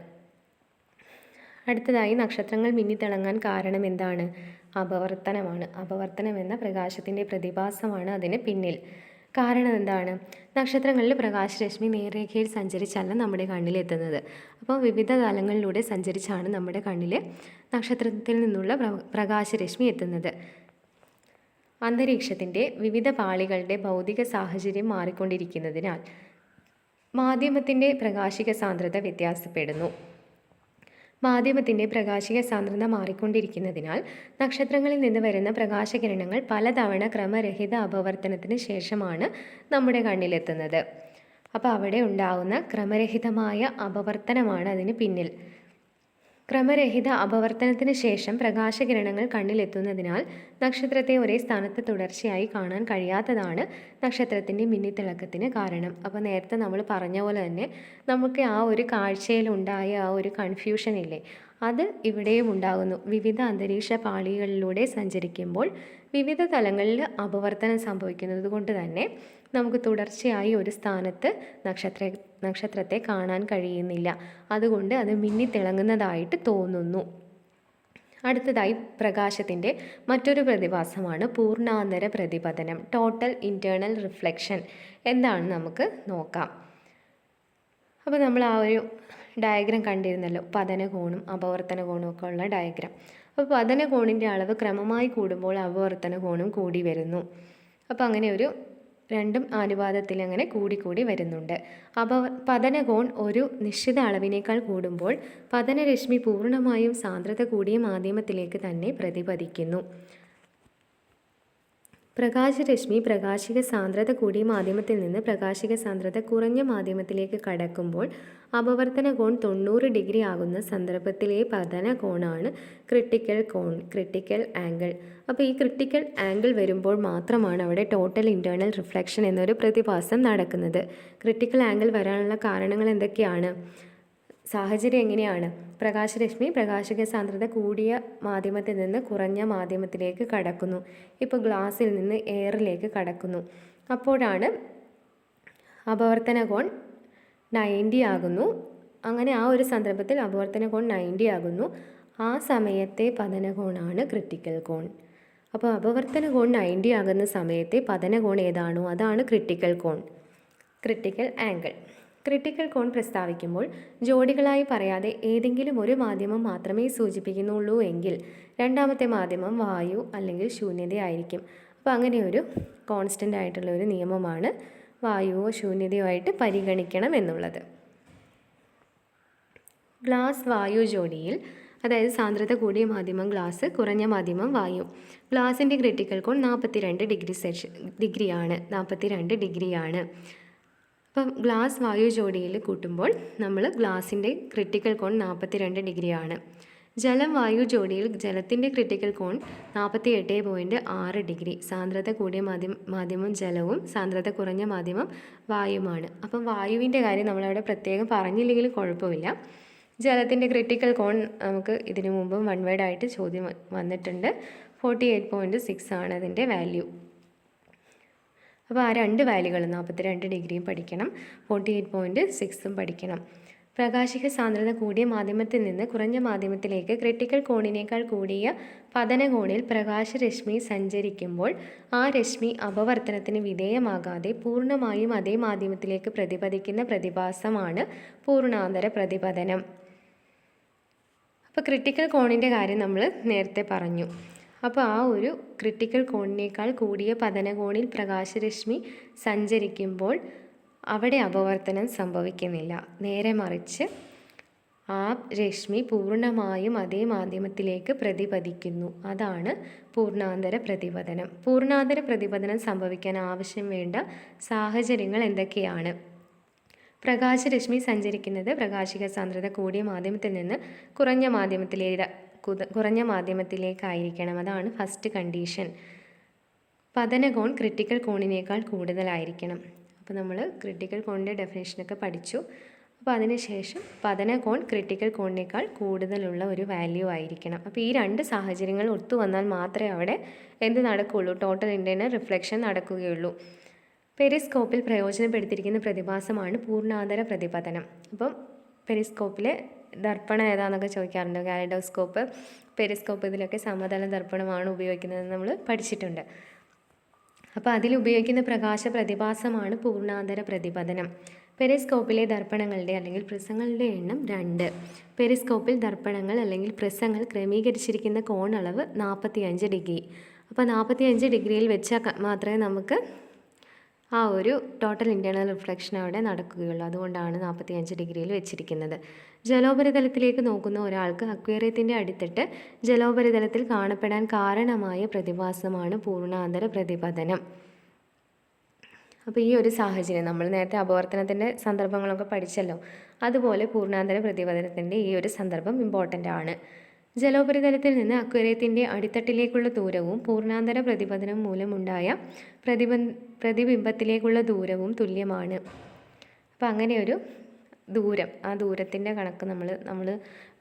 അടുത്തതായി നക്ഷത്രങ്ങൾ മിന്നിത്തിളങ്ങാൻ കാരണം എന്താണ്? അപവർത്തനമാണ്. അപവർത്തനം എന്ന പ്രകാശത്തിൻ്റെ പ്രതിഭാസമാണ് അതിന് പിന്നിൽ. കാരണം എന്താണ്? നക്ഷത്രങ്ങളിൽ പ്രകാശരശ്മി നേർരേഖയിൽ സഞ്ചരിച്ചല്ല നമ്മുടെ കണ്ണിലെത്തുന്നത്. അപ്പോൾ വിവിധ തലങ്ങളിലൂടെ സഞ്ചരിച്ചാണ് നമ്മുടെ കണ്ണിൽ നക്ഷത്രത്തിൽ നിന്നുള്ള പ്രകാശരശ്മി എത്തുന്നത്. അന്തരീക്ഷത്തിൻ്റെ വിവിധ പാളികളുടെ ഭൗതിക സാഹചര്യം മാറിക്കൊണ്ടിരിക്കുന്നതിനാൽ മാധ്യമത്തിൻ്റെ പ്രകാശിക സാന്ദ്രത വ്യത്യാസപ്പെടുന്നു. മാധ്യമത്തിൻ്റെ പ്രകാശിക സാന്ദ്രത മാറിക്കൊണ്ടിരിക്കുന്നതിനാൽ നക്ഷത്രങ്ങളിൽ നിന്ന് വരുന്ന പ്രകാശകിരണങ്ങൾ പലതവണ ക്രമരഹിത അപവർത്തനത്തിന് ശേഷമാണ് നമ്മുടെ കണ്ണിലെത്തുന്നത്. അപ്പോൾ അവിടെ ഉണ്ടാകുന്ന ക്രമരഹിതമായ അപവർത്തനമാണ് അതിന് പിന്നിൽ. ക്രമരഹിത അപവർത്തനത്തിന് ശേഷം പ്രകാശകിരണങ്ങൾ കണ്ണിലെത്തുന്നതിനാൽ നക്ഷത്രത്തെ ഒരേ സ്ഥാനത്ത് തുടർച്ചയായി കാണാൻ കഴിയാത്തതാണ് നക്ഷത്രത്തിൻ്റെ മിന്നിത്തിളക്കത്തിന് കാരണം. അപ്പോൾ നേരത്തെ നമ്മൾ പറഞ്ഞ പോലെ തന്നെ നമുക്ക് ആ ഒരു കാഴ്ചയിലുണ്ടായ ആ ഒരു കൺഫ്യൂഷൻ ഇല്ലേ, അത് ഇവിടെയും ഉണ്ടാകുന്നു. വിവിധ അന്തരീക്ഷ പാളികളിലൂടെ സഞ്ചരിക്കുമ്പോൾ വിവിധ തലങ്ങളിൽ അപവർത്തനം സംഭവിക്കുന്നത് കൊണ്ട് തന്നെ നമുക്ക് തുടർച്ചയായി ഒരു സ്ഥാനത്ത് നക്ഷത്രത്തെ കാണാൻ കഴിയുന്നില്ല. അതുകൊണ്ട് അത് മിന്നിത്തിളങ്ങുന്നതായിട്ട് തോന്നുന്നു. അടുത്തതായി പ്രകാശത്തിൻ്റെ മറ്റൊരു പ്രതിഭാസമാണ് പൂർണ്ണാന്തര പ്രതിപതനം, ടോട്ടൽ ഇൻറ്റേർണൽ റിഫ്ലക്ഷൻ. എന്താണ് നമുക്ക് നോക്കാം. അപ്പോൾ നമ്മൾ ആ ഒരു ഡയഗ്രാം കണ്ടിരുന്നല്ലോ, പതനകോണും അപവർത്തന കോണും ഒക്കെ ഉള്ള ഡയഗ്രാം. അപ്പോൾ പതനകോണിൻ്റെ അളവ് ക്രമമായി കൂടുമ്പോൾ അപവർത്തന കോണും കൂടി വരുന്നു. അപ്പോൾ അങ്ങനെ ഒരു രണ്ടും അനുപാതത്തിൽ അങ്ങനെ കൂടി വരുന്നുണ്ട്. പതനകോൺ ഒരു നിശ്ചിത അളവിനേക്കാൾ കൂടുമ്പോൾ പതനരശ്മി പൂർണ്ണമായും സാന്ദ്രത കൂടിയ മാധ്യമത്തിലേക്ക് തന്നെ പ്രതിപതിക്കുന്നു. പ്രകാശരശ്മി പ്രകാശിക സാന്ദ്രത കൂടിയ മാധ്യമത്തിൽ നിന്ന് പ്രകാശിക സാന്ദ്രത കുറഞ്ഞ മാധ്യമത്തിലേക്ക് കടക്കുമ്പോൾ അപവർത്തന കോൺ 90 ഡിഗ്രി ആകുന്ന സന്ദർഭത്തിലെ പതന കോണാണ് ക്രിട്ടിക്കൽ ആംഗിൾ. അപ്പോൾ ഈ ക്രിട്ടിക്കൽ ആംഗിൾ വരുമ്പോൾ മാത്രമാണ് അവിടെ ടോട്ടൽ ഇൻറ്റേർണൽ റിഫ്ലക്ഷൻ എന്നൊരു പ്രതിഭാസം നടക്കുന്നത്. ക്രിട്ടിക്കൽ ആംഗിൾ വരാനുള്ള കാരണങ്ങൾ എന്തൊക്കെയാണ്? സാഹചര്യം എങ്ങനെയാണ്? പ്രകാശരശ്മി പ്രകാശിക സാന്ദ്രത കൂടിയ മാധ്യമത്തിൽ നിന്ന് കുറഞ്ഞ മാധ്യമത്തിലേക്ക് കടക്കുന്നു. ഇപ്പോൾ ഗ്ലാസ്സിൽ നിന്ന് എയറിലേക്ക് കടക്കുന്നു. അപ്പോഴാണ് അപവർത്തന കോൺ 90 ആകുന്നു. അങ്ങനെ ആ ഒരു സന്ദർഭത്തിൽ അപവർത്തന കോൺ 90 ആകുന്നു. ആ സമയത്തെ പതനകോണാണ് ക്രിട്ടിക്കൽ കോൺ. അപ്പോൾ അപവർത്തന കോൺ 90 ആകുന്ന സമയത്തെ പതനകോൺ ഏതാണോ അതാണ് ക്രിട്ടിക്കൽ കോൺ, ക്രിട്ടിക്കൽ ആംഗിൾ. ക്രിട്ടിക്കൽ കോൺ പ്രസ്താവിക്കുമ്പോൾ ജോഡികളായി പറയാതെ ഏതെങ്കിലും ഒരു മാധ്യമം മാത്രമേ സൂചിപ്പിക്കുന്നുള്ളൂ എങ്കിൽ രണ്ടാമത്തെ മാധ്യമം വായു അല്ലെങ്കിൽ ശൂന്യതയായിരിക്കും. അപ്പോൾ അങ്ങനെ ഒരു കോൺസ്റ്റൻ്റ് ആയിട്ടുള്ള ഒരു നിയമമാണ് വായുവോ ശൂന്യതയോ ആയിട്ട് പരിഗണിക്കണം എന്നുള്ളത്. ഗ്ലാസ് വായു ജോഡിയിൽ, അതായത് സാന്ദ്രത കൂടിയ മാധ്യമം ഗ്ലാസ്, കുറഞ്ഞ മാധ്യമം വായു. ഗ്ലാസിൻ്റെ ക്രിട്ടിക്കൽ കോൺ 42 ഡിഗ്രിയാണ്. അപ്പം ഗ്ലാസ് വായു ജോഡിയിൽ കൂട്ടുമ്പോൾ നമ്മൾ ഗ്ലാസിൻ്റെ ക്രിട്ടിക്കൽ കോൺ 42 ഡിഗ്രിയാണ്. ജലം വായു ജോഡിയിൽ ജലത്തിൻ്റെ ക്രിട്ടിക്കൽ കോൺ 48.6 ഡിഗ്രി. സാന്ദ്രത കൂടിയ മാധ്യമം ജലവും സാന്ദ്രത കുറഞ്ഞ മാധ്യമം വായുവുമാണ്. അപ്പം വായുവിൻ്റെ കാര്യം നമ്മളവിടെ പ്രത്യേകം പറഞ്ഞില്ലെങ്കിൽ കുഴപ്പമില്ല. ജലത്തിൻ്റെ ക്രിട്ടിക്കൽ കോൺ നമുക്ക് ഇതിനു മുമ്പും വൺ വേർഡ് ആയിട്ട് ചോദ്യം വന്നിട്ടുണ്ട്. 48.6 ആണ് അതിൻ്റെ വാല്യൂ. അപ്പോൾ ആ രണ്ട് വാല്യൂകൾ 42 ഡിഗ്രിയും പഠിക്കണം, 48.6ഉം പഠിക്കണം. പ്രകാശിക സാന്ദ്രത കൂടിയ മാധ്യമത്തിൽ നിന്ന് കുറഞ്ഞ മാധ്യമത്തിലേക്ക് ക്രിട്ടിക്കൽ കോണിനേക്കാൾ കൂടിയ പതനകോണിൽ പ്രകാശരശ്മി സഞ്ചരിക്കുമ്പോൾ ആ രശ്മി അപവർത്തനത്തിന് വിധേയമാകാതെ പൂർണ്ണമായും അതേ മാധ്യമത്തിലേക്ക് പ്രതിപദിക്കുന്ന പ്രതിഭാസമാണ് പൂർണ്ണാന്തര പ്രതിപതനം. അപ്പോൾ ക്രിട്ടിക്കൽ കോണിൻ്റെ കാര്യം നമ്മൾ നേരത്തെ പറഞ്ഞു. അപ്പോൾ ആ ഒരു ക്രിട്ടിക്കൽ കോണിനേക്കാൾ കൂടിയ പതനകോണിൽ പ്രകാശരശ്മി സഞ്ചരിക്കുമ്പോൾ അവിടെ അപവർത്തനം സംഭവിക്കുന്നില്ല. നേരെ മറിച്ച് ആ രശ്മി പൂർണ്ണമായും അതേ മാധ്യമത്തിലേക്ക് പ്രതിപദിക്കുന്നു. അതാണ് പൂർണ്ണാന്തര പ്രതിപതനം. പൂർണ്ണാന്തര പ്രതിപതനം സംഭവിക്കാൻ ആവശ്യം വേണ്ട സാഹചര്യങ്ങൾ എന്തൊക്കെയാണ്? പ്രകാശരശ്മി സഞ്ചരിക്കുന്നത് പ്രകാശിക സാന്ദ്രത കൂടിയ മാധ്യമത്തിൽ നിന്ന് കുറഞ്ഞ മാധ്യമത്തിലേക്കായിരിക്കണം. അതാണ് ഫസ്റ്റ് കണ്ടീഷൻ. പതനകോൺ ക്രിട്ടിക്കൽ കോണിനേക്കാൾ കൂടുതലായിരിക്കണം. അപ്പോൾ നമ്മൾ ക്രിട്ടിക്കൽ കോണിൻ്റെ ഡെഫിനേഷനൊക്കെ പഠിച്ചു. അപ്പോൾ അതിനുശേഷം പതനകോൺ ക്രിട്ടിക്കൽ കോണിനേക്കാൾ കൂടുതലുള്ള ഒരു വാല്യൂ ആയിരിക്കണം. അപ്പോൾ ഈ രണ്ട് സാഹചര്യങ്ങൾ ഒത്തു വന്നാൽ മാത്രമേ അവിടെ എന്ത് നടക്കുകയുള്ളൂ? ടോട്ടൽ ഇൻറ്റേർണൽ റിഫ്ലക്ഷൻ നടക്കുകയുള്ളൂ. പെരിസ്കോപ്പിൽ പ്രയോജനപ്പെടുത്തിയിരിക്കുന്ന പ്രതിഭാസമാണ് പൂർണ്ണാന്തര പ്രതിപതനം. അപ്പം പെരിസ്കോപ്പിലെ ദർപ്പണം ഏതാണെന്നൊക്കെ ചോദിക്കാറുണ്ട്. കാലിഡോസ്കോപ്പ്, പെരിസ്കോപ്പ്, ഇതിലൊക്കെ സമതല ദർപ്പണമാണ് ഉപയോഗിക്കുന്നതെന്ന് നമ്മൾ പഠിച്ചിട്ടുണ്ട്. അപ്പോൾ അതിൽ ഉപയോഗിക്കുന്ന പ്രകാശ പ്രതിഭാസമാണ് പൂർണ്ണാന്തര പ്രതിപതനം. പെരിസ്കോപ്പിലെ ദർപ്പണങ്ങളുടെ അല്ലെങ്കിൽ പ്രിസങ്ങളുടെ എണ്ണം 2. പെരിസ്കോപ്പിൽ ദർപ്പണങ്ങൾ അല്ലെങ്കിൽ പ്രിസങ്ങൾ ക്രമീകരിച്ചിരിക്കുന്ന കോണളവ് 45 ഡിഗ്രി. അപ്പോൾ 45 ഡിഗ്രിയിൽ വെച്ചാൽ മാത്രമേ നമുക്ക് ആ ഒരു ടോട്ടൽ ഇൻറ്റേർണൽ റിഫ്ലക്ഷൻ അവിടെ നടക്കുകയുള്ളൂ. അതുകൊണ്ടാണ് 45 ഡിഗ്രിയിൽ വെച്ചിരിക്കുന്നത്. ജലോപരിതലത്തിലേക്ക് നോക്കുന്ന ഒരാൾക്ക് അക്വേറിയത്തിൻ്റെ അടിത്തട്ട് ജലോപരിതലത്തിൽ കാണപ്പെടാൻ കാരണമായ പ്രതിഭാസമാണ് പൂർണ്ണാന്തര പ്രതിപതനം. അപ്പോൾ ഈ ഒരു സാഹചര്യം നമ്മൾ നേരത്തെ അപവർത്തനത്തിൻ്റെ സന്ദർഭങ്ങളൊക്കെ പഠിച്ചല്ലോ, അതുപോലെ പൂർണ്ണാന്തര പ്രതിപതനത്തിൻ്റെ ഈ ഒരു സന്ദർഭം ഇമ്പോർട്ടൻ്റ് ആണ്. ജലോപരിതലത്തിൽ നിന്ന് അക്വേറിയത്തിൻ്റെ അടിത്തട്ടിലേക്കുള്ള ദൂരവും പൂർണ്ണാന്തര പ്രതിപതനം മൂലമുണ്ടായ പ്രതിബിംബത്തിലേക്കുള്ള ദൂരവും തുല്യമാണ്. അപ്പോൾ അങ്ങനെയൊരു ദൂരം, ആ ദൂരത്തിൻ്റെ കണക്ക് നമ്മൾ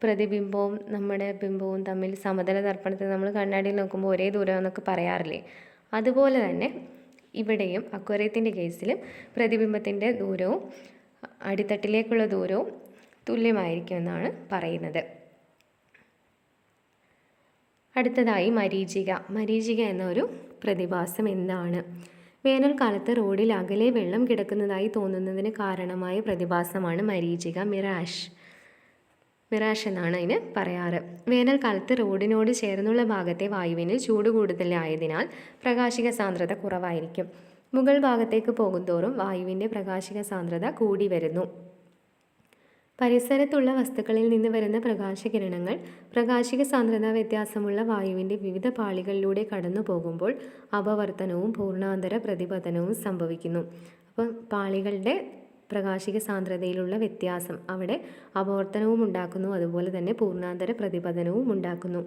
പ്രതിബിംബവും നമ്മുടെ ബിംബവും തമ്മിൽ സമതല ദർപ്പണത്തിൽ നമ്മൾ കണ്ണാടിയിൽ നോക്കുമ്പോൾ ഒരേ ദൂരം എന്നൊക്കെ പറയാറില്ലേ, അതുപോലെ തന്നെ ഇവിടെയും അക്വേറിയത്തിൻ്റെ കേസിലും പ്രതിബിംബത്തിൻ്റെ ദൂരവും അടിത്തട്ടിലേക്കുള്ള ദൂരവും തുല്യമായിരിക്കുമെന്നാണ് പറയുന്നത്. അടുത്തതായി മരീചിക എന്നൊരു പ്രതിഭാസം എന്താണ്? വേനൽക്കാലത്ത് റോഡിൽ അകലെ വെള്ളം കിടക്കുന്നതായി തോന്നുന്നതിന് കാരണമായ പ്രതിഭാസമാണ് മരീചിക, മിറാഷ് എന്നാണ് അതിന് പറയാറ്. വേനൽക്കാലത്ത് റോഡിനോട് ചേർന്നുള്ള ഭാഗത്തെ വായുവിന് ചൂട് കൂടുതലായതിനാൽ പ്രകാശിക സാന്ദ്രത കുറവായിരിക്കും. മുകൾ ഭാഗത്തേക്ക് പോകുന്തോറും വായുവിൻ്റെ പ്രകാശിക സാന്ദ്രത കൂടി വരുന്നു. പരിസരത്തുള്ള വസ്തുക്കളിൽ നിന്ന് വരുന്ന പ്രകാശകിരണങ്ങൾ പ്രകാശിക സാന്ദ്രതാ വ്യത്യാസമുള്ള വായുവിൻ്റെ വിവിധ പാളികളിലൂടെ കടന്നു പോകുമ്പോൾ അപവർത്തനവും പൂർണ്ണാന്തര പ്രതിപതനവും സംഭവിക്കുന്നു. അപ്പം പാളികളുടെ പ്രകാശിക സാന്ദ്രതയിലുള്ള വ്യത്യാസം അവിടെ അപവർത്തനവും ഉണ്ടാക്കുന്നു, അതുപോലെ തന്നെ പൂർണ്ണാന്തര പ്രതിപതനവും ഉണ്ടാക്കുന്നു.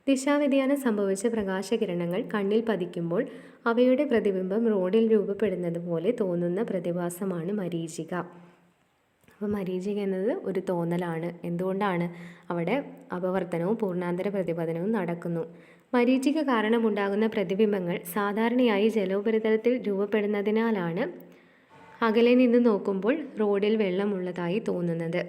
ദിശാവ്യതിയാനം സംഭവിച്ച പ്രകാശകിരണങ്ങൾ കണ്ണിൽ പതിക്കുമ്പോൾ അവയുടെ പ്രതിബിംബം റോഡിൽ രൂപപ്പെടുന്നത് പോലെ തോന്നുന്ന പ്രതിഭാസമാണ് മരീചിക. അപ്പോൾ മരീചിക എന്നത് ഒരു തോന്നലാണ്. എന്തുകൊണ്ടാണ്? അവിടെ അപവർത്തനവും പൂർണ്ണാന്തര പ്രതിപതനവും നടക്കുന്നു. മരീചിക കാരണമുണ്ടാകുന്ന പ്രതിബിംബങ്ങൾ സാധാരണയായി ജലോപരിതലത്തിൽ രൂപപ്പെടുന്നതിനാലാണ് അകലെ നിന്ന് നോക്കുമ്പോൾ റോഡിൽ വെള്ളമുള്ളതായി തോന്നുന്നത്.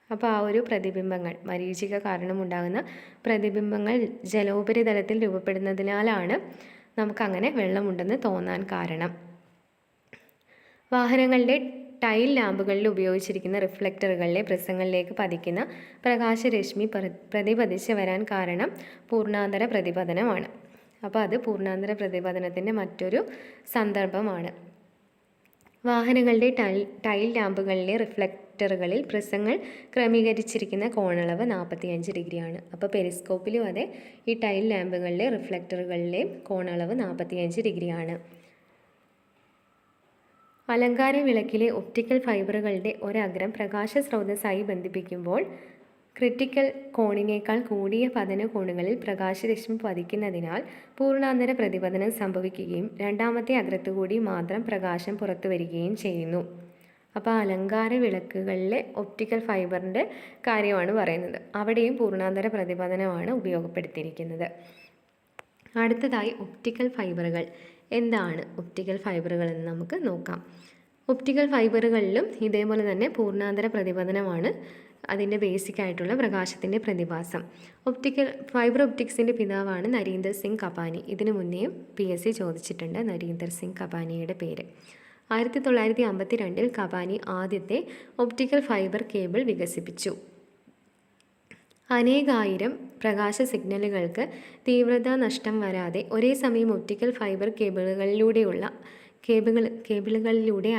അപ്പോൾ ആ ഒരു പ്രതിബിംബങ്ങൾ, മരീചിക കാരണമുണ്ടാകുന്ന പ്രതിബിംബങ്ങൾ ജലോപരിതലത്തിൽ രൂപപ്പെടുന്നതിനാലാണ് നമുക്കങ്ങനെ വെള്ളമുണ്ടെന്ന് തോന്നാൻ കാരണം. വാഹനങ്ങളുടെ ടൈൽ ലാമ്പുകളിൽ ഉപയോഗിച്ചിരിക്കുന്ന റിഫ്ലക്ടറുകളിലെ പ്രിസങ്ങളിലേക്ക് പതിക്കുന്ന പ്രകാശരശ്മി പ്രതിപതിച്ച് വരാൻ കാരണം പൂർണ്ണാന്തര പ്രതിപതനമാണ്. അപ്പോൾ അത് പൂർണ്ണാന്തര പ്രതിപതനത്തിൻ്റെ മറ്റൊരു സന്ദർഭമാണ്. വാഹനങ്ങളുടെ ടൈൽ ലാമ്പുകളിലെ റിഫ്ലക്ടറുകളിൽ പ്രിസങ്ങൾ ക്രമീകരിച്ചിരിക്കുന്ന കോണളവ് 45 ഡിഗ്രിയാണ്. അപ്പോൾ പെരിസ്കോപ്പിലും അതെ, ഈ ടൈൽ ലാമ്പുകളിലെ റിഫ്ലക്ടറുകളിലെ കോണളവ് 45 ഡിഗ്രിയാണ്. അലങ്കാര വിളക്കിലെ ഒപ്റ്റിക്കൽ ഫൈബറുകളുടെ ഒരഗ്രം പ്രകാശ സ്രോതസ്സായി ബന്ധിപ്പിക്കുമ്പോൾ ക്രിട്ടിക്കൽ കോണിനേക്കാൾ കൂടിയ പതന കോണുകളിൽ പ്രകാശരശ്മി പതിക്കുന്നതിനാൽ പൂർണ്ണാന്തര പ്രതിപതനം സംഭവിക്കുകയും രണ്ടാമത്തെ അഗ്രത്തുകൂടി മാത്രം പ്രകാശം പുറത്തു വരികയും ചെയ്യുന്നു. അപ്പോൾ അലങ്കാര വിളക്കുകളിലെ ഒപ്റ്റിക്കൽ ഫൈബറിൻ്റെ കാര്യമാണ് പറയുന്നത്. അവിടെയും പൂർണ്ണാന്തര പ്രതിപതനമാണ് ഉപയോഗപ്പെടുത്തിയിരിക്കുന്നത്. അടുത്തതായി ഒപ്റ്റിക്കൽ ഫൈബറുകൾ. എന്താണ് ഒപ്റ്റിക്കൽ ഫൈബറുകൾ എന്ന് നമുക്ക് നോക്കാം. ഒപ്റ്റിക്കൽ ഫൈബറുകളിലും ഇതേപോലെ തന്നെ പൂർണ്ണാന്തര പ്രതിപതനമാണ് അതിൻ്റെ ബേസിക് ആയിട്ടുള്ള പ്രകാശത്തിൻ്റെ പ്രതിഭാസം. ഫൈബർ ഒപ്റ്റിക്സിൻ്റെ പിതാവാണ് നരീന്ദർ സിംഗ് കപാനി. ഇതിനു മുന്നേയും PSC ചോദിച്ചിട്ടുണ്ട് നരീന്ദർ സിംഗ് കപാനിയുടെ പേര്. 1952 കപാനി ആദ്യത്തെ ഒപ്റ്റിക്കൽ ഫൈബർ കേബിൾ വികസിപ്പിച്ചു. അനേകായിരം പ്രകാശ സിഗ്നലുകൾക്ക് തീവ്രത നഷ്ടം വരാതെ ഒരേ സമയം ഒപ്റ്റിക്കൽ ഫൈബർ കേബിളുകളിലൂടെ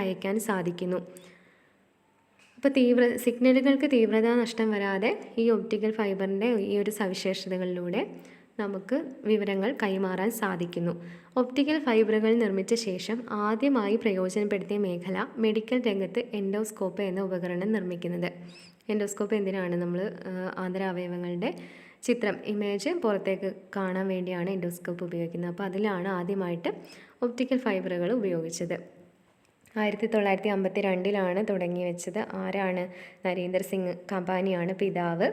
അയക്കാൻ സാധിക്കുന്നു. അപ്പോൾ സിഗ്നലുകൾക്ക് തീവ്രത നഷ്ടം വരാതെ ഈ ഒപ്റ്റിക്കൽ ഫൈബറിൻ്റെ ഈ ഒരു സവിശേഷതകളിലൂടെ നമുക്ക് വിവരങ്ങൾ കൈമാറാൻ സാധിക്കുന്നു. ഒപ്റ്റിക്കൽ ഫൈബറുകൾ നിർമ്മിച്ച ശേഷം ആദ്യമായി പ്രയോജനപ്പെടുത്തിയ മേഖല മെഡിക്കൽ രംഗത്ത് എൻഡോസ്കോപ്പ് എന്ന ഉപകരണം നിർമ്മിക്കുന്നത്. എൻഡോസ്കോപ്പ് എന്തിനാണ്? നമ്മൾ ആന്തരാവയവങ്ങളുടെ ഇമേജ് പുറത്തേക്ക് കാണാൻ വേണ്ടിയാണ് എൻഡോസ്കോപ്പ് ഉപയോഗിക്കുന്നത്. അപ്പോൾ അതിലാണ് ആദ്യമായിട്ട് ഒപ്റ്റിക്കൽ ഫൈബറുകൾ ഉപയോഗിച്ചത്. 1952 തുടങ്ങി വെച്ചത്. ആരാണ്? നരീന്ദർ സിംഗ് കപാനിയാണ് പിതാവ്.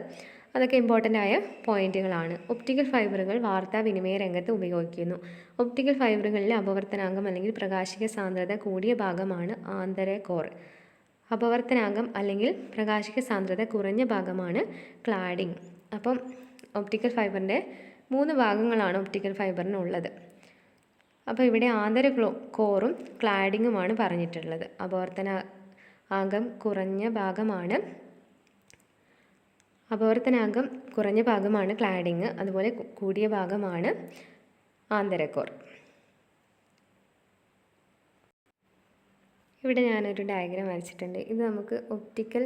അതൊക്കെ ഇമ്പോർട്ടൻ്റ് ആയ പോയിന്റുകളാണ്. ഒപ്റ്റിക്കൽ ഫൈബറുകൾ വാർത്താവിനിമയ രംഗത്ത് ഉപയോഗിക്കുന്നു. ഒപ്റ്റിക്കൽ ഫൈബറുകളിലെ അപവർത്തനാങ്കം അല്ലെങ്കിൽ പ്രകാശിക സാന്ദ്രത കൂടിയ ഭാഗമാണ് ആന്തര കോർ. അപവർത്തനാങ്കം അല്ലെങ്കിൽ പ്രകാശിക സാന്ദ്രത കുറഞ്ഞ ഭാഗമാണ് ക്ലാഡിംഗ്. അപ്പം ഒപ്റ്റിക്കൽ ഫൈബറിൻ്റെ 3 ഭാഗങ്ങളാണ് ഒപ്റ്റിക്കൽ ഫൈബറിനുള്ളത്. അപ്പോൾ ഇവിടെ ആന്തര കോറും ക്ലാഡിങ്ങുമാണ് പറഞ്ഞിട്ടുള്ളത്. അപവർത്തനാങ്കം കുറഞ്ഞ ഭാഗമാണ് ക്ലാഡിങ്, അതുപോലെ കൂടിയ ഭാഗമാണ് ആന്തര കോർ. ഇവിടെ ഞാനൊരു ഡയഗ്രാം വരച്ചിട്ടുണ്ട്. ഇത് നമുക്ക് ഒപ്റ്റിക്കൽ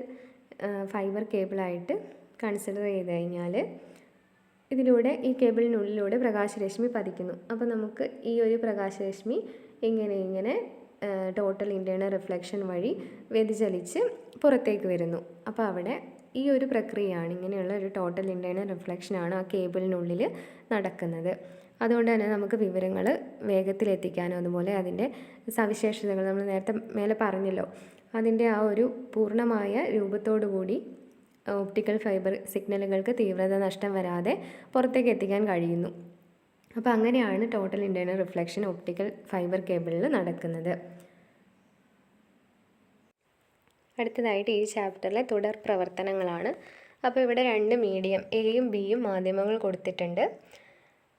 ഫൈബർ കേബിളായിട്ട് കൺസിഡർ ചെയ്ത് കഴിഞ്ഞാൽ ഇതിലൂടെ ഈ കേബിളിനുള്ളിലൂടെ പ്രകാശരശ്മി പതിക്കുന്നു. അപ്പോൾ നമുക്ക് ഈ ഒരു പ്രകാശരശ്മി ഇങ്ങനെ ടോട്ടൽ ഇൻറ്റേർണൽ റിഫ്ലക്ഷൻ വഴി വ്യതിചലിച്ച് പുറത്തേക്ക് വരുന്നു. അപ്പോൾ അവിടെ ഈ ഒരു പ്രക്രിയയാണ്, ഇങ്ങനെയുള്ള ഒരു ടോട്ടൽ ഇൻറ്റേർണൽ റിഫ്ലക്ഷനാണ് ആ കേബിളിനുള്ളിൽ നടക്കുന്നത്. അതുകൊണ്ട് തന്നെ നമുക്ക് വിവരങ്ങൾ വേഗത്തിലെത്തിക്കാനും അതുപോലെ അതിൻ്റെ സവിശേഷതകൾ നമ്മൾ നേരത്തെ മേലെ പറഞ്ഞല്ലോ, അതിൻ്റെ ആ ഒരു പൂർണ്ണമായ രൂപത്തോടു കൂടി ഓപ്റ്റിക്കൽ ഫൈബർ സിഗ്നലുകൾക്ക് തീവ്രത നഷ്ടം വരാതെ പുറത്തേക്ക് എത്തിക്കാൻ കഴിയുന്നു. അപ്പോൾ അങ്ങനെയാണ് total internal reflection optical fibre കേബിളിൽ നടക്കുന്നത്. അടുത്തതായിട്ട് ഈ ചാപ്റ്ററിലെ തുടർ പ്രവർത്തനങ്ങളാണ്. അപ്പോൾ ഇവിടെ 2 മീഡിയം എയും ബിയും മാധ്യമങ്ങൾ കൊടുത്തിട്ടുണ്ട്.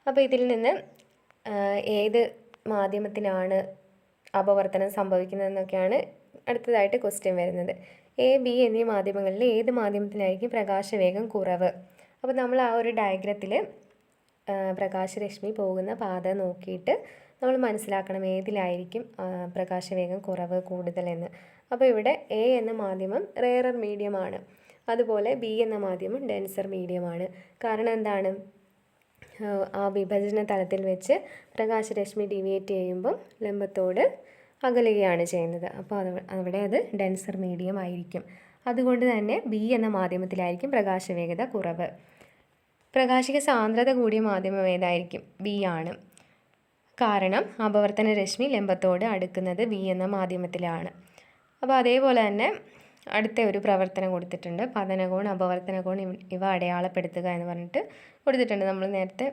അപ്പോൾ ഇതിൽ നിന്ന് ഏത് മാധ്യമത്തിനാണ് അപവർത്തനം സംഭവിക്കുന്നതെന്നൊക്കെയാണ് അടുത്തതായിട്ട് ക്വസ്റ്റ്യൻ വരുന്നത്. എ ബി എന്നീ മാധ്യമങ്ങളിൽ ഏത് മാധ്യമത്തിനായിരിക്കും പ്രകാശവേഗം കുറവ്? അപ്പോൾ നമ്മൾ ആ ഒരു ഡയഗ്രത്തിൽ പ്രകാശരശ്മി പോകുന്ന പാത നോക്കിയിട്ട് നമ്മൾ മനസ്സിലാക്കണം ഏതിലായിരിക്കും പ്രകാശവേഗം കുറവ് കൂടുതലെന്ന്. അപ്പോൾ ഇവിടെ എ എന്ന മാധ്യമം റെയറർ മീഡിയമാണ്, അതുപോലെ ബി എന്ന മാധ്യമം ഡെൻസർ മീഡിയമാണ്. കാരണം എന്താണ്, ആ വിഭജന തലത്തിൽ വെച്ച് പ്രകാശരശ്മി ഡിവിയേറ്റ് ചെയ്യുമ്പം ലംബത്തോട് അകലുകയാണ് ചെയ്യുന്നത്. അപ്പോൾ അവിടെ അത് ഡെൻസർ മീഡിയം ആയിരിക്കും. അതുകൊണ്ട് തന്നെ ബി എന്ന മാധ്യമത്തിലായിരിക്കും പ്രകാശവേഗത കുറവ്. പ്രകാശിക സാന്ദ്രത കൂടിയ മാധ്യമം ഏതായിരിക്കും? ബി ആണ്. കാരണം അപവർത്തന രശ്മി ലംബത്തോട് അടുക്കുന്നത് ബി എന്ന മാധ്യമത്തിലാണ്. അപ്പോൾ അതേപോലെ തന്നെ അടുത്ത ഒരു പ്രവർത്തനം കൊടുത്തിട്ടുണ്ട്. പതനകോൺ, അപവർത്തന കോൺ ഇവ അടയാളപ്പെടുത്തുക എന്ന് പറഞ്ഞിട്ട് കൊടുത്തിട്ടുണ്ട്. നമ്മൾ നേരത്തെ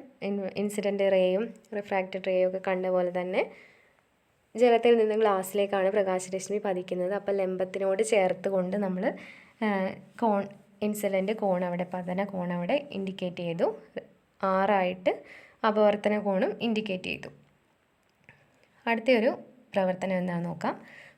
ഇൻസിഡൻറ്റ് റേയും റിഫ്രാക്റ്റഡ് റേയും ഒക്കെ കണ്ട പോലെ തന്നെ ജലത്തിൽ നിന്ന് ഗ്ലാസ്സിലേക്കാണ് പ്രകാശരശ്മി പതിക്കുന്നത്. അപ്പോൾ ലംബത്തിനോട് ചേർത്ത് കൊണ്ട് നമ്മൾ കോൺ ഇൻസിഡൻറ്റ് കോൺ അവിടെ, പതന കോൺ അവിടെ ഇൻഡിക്കേറ്റ് ചെയ്തു. 6 അപവർത്തന കോണും ഇൻഡിക്കേറ്റ് ചെയ്തു. അടുത്തൊരു പ്രവർത്തനം എന്താണെന്ന് നോക്കാം.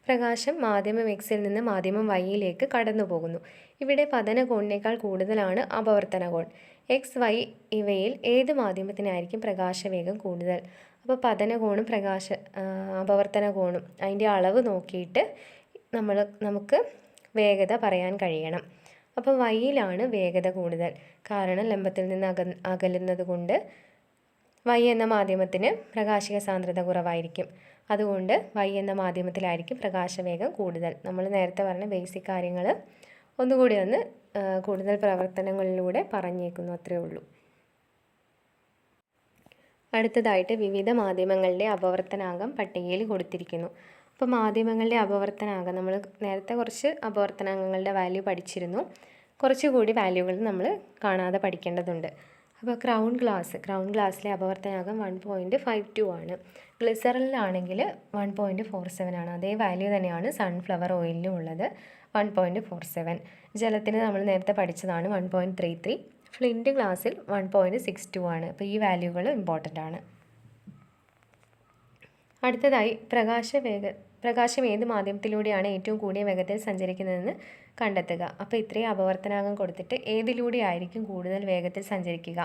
പ്രകാശം മാധ്യമം എക്സിൽ നിന്ന് മാധ്യമം വൈയിലേക്ക് കടന്നു പോകുന്നു. ഇവിടെ പതന കോണിനേക്കാൾ കൂടുതലാണ് അപവർത്തന കോൺ. എക്സ് വൈ ഇവയിൽ ഏത് മാധ്യമത്തിനായിരിക്കും പ്രകാശവേഗം കൂടുതൽ? അപ്പോൾ പതന കോണും അപവർത്തന കോണും അതിൻ്റെ അളവ് നോക്കിയിട്ട് നമുക്ക് വേഗത പറയാൻ കഴിയണം. അപ്പോൾ വൈയിലാണ് വേഗത കൂടുതൽ. കാരണം ലംബത്തിൽ നിന്ന് അകലുന്നത് കൊണ്ട് വൈ എന്ന മാധ്യമത്തിന് പ്രകാശിക സാന്ദ്രത കുറവായിരിക്കും. അതുകൊണ്ട് വൈ എന്ന മാധ്യമത്തിലായിരിക്കും പ്രകാശവേഗം കൂടുതൽ. നമ്മൾ നേരത്തെ പറഞ്ഞ ബേസിക് കാര്യങ്ങൾ ഒന്നുകൂടി കൂടുതൽ പ്രവർത്തനങ്ങളിലൂടെ പറഞ്ഞേക്കുന്നു, അത്രയേ ഉള്ളൂ. അടുത്തതായിട്ട് വിവിധ മാധ്യമങ്ങളുടെ അപവർത്തനാങ്കം പട്ടികയിൽ കൊടുത്തിരിക്കുന്നു. അപ്പോൾ മാധ്യമങ്ങളുടെ അപവർത്തനാങ്കം നമ്മൾ നേരത്തെ കുറച്ച് അപവർത്തനാങ്കങ്ങളുടെ വാല്യൂ പഠിച്ചിരുന്നു. കുറച്ചുകൂടി വാല്യൂകൾ നമ്മൾ കാണാതെ പഠിക്കേണ്ടതുണ്ട്. അപ്പോൾ ക്രൗൺ ഗ്ലാസ്സിലെ അപവർത്തനാങ്കം 1.52 ആണ്. ഗ്ലിസറിലാണെങ്കിൽ 1.47 ആണ്. അതേ വാല്യൂ തന്നെയാണ് സൺഫ്ലവർ ഓയിലിലും ഉള്ളത്, 1.47. ജലത്തിന് നമ്മൾ നേരത്തെ പഠിച്ചതാണ് 1.33. ഫ്ലിൻറ്റ് ഗ്ലാസ്സിൽ 1.62 ആണ്. അപ്പോൾ ഈ വാല്യൂകൾ ഇമ്പോർട്ടൻ്റ് ആണ്. അടുത്തതായി പ്രകാശം ഏത് മാധ്യമത്തിലൂടെയാണ് ഏറ്റവും കൂടിയ വേഗത്തിൽ സഞ്ചരിക്കുന്നതെന്ന് കണ്ടെത്തുക. അപ്പോൾ ഇത്രയും അപവർത്തനാങ്കം കൊടുത്തിട്ട് ഏതിലൂടെ ആയിരിക്കും കൂടുതൽ വേഗത്തിൽ സഞ്ചരിക്കുക?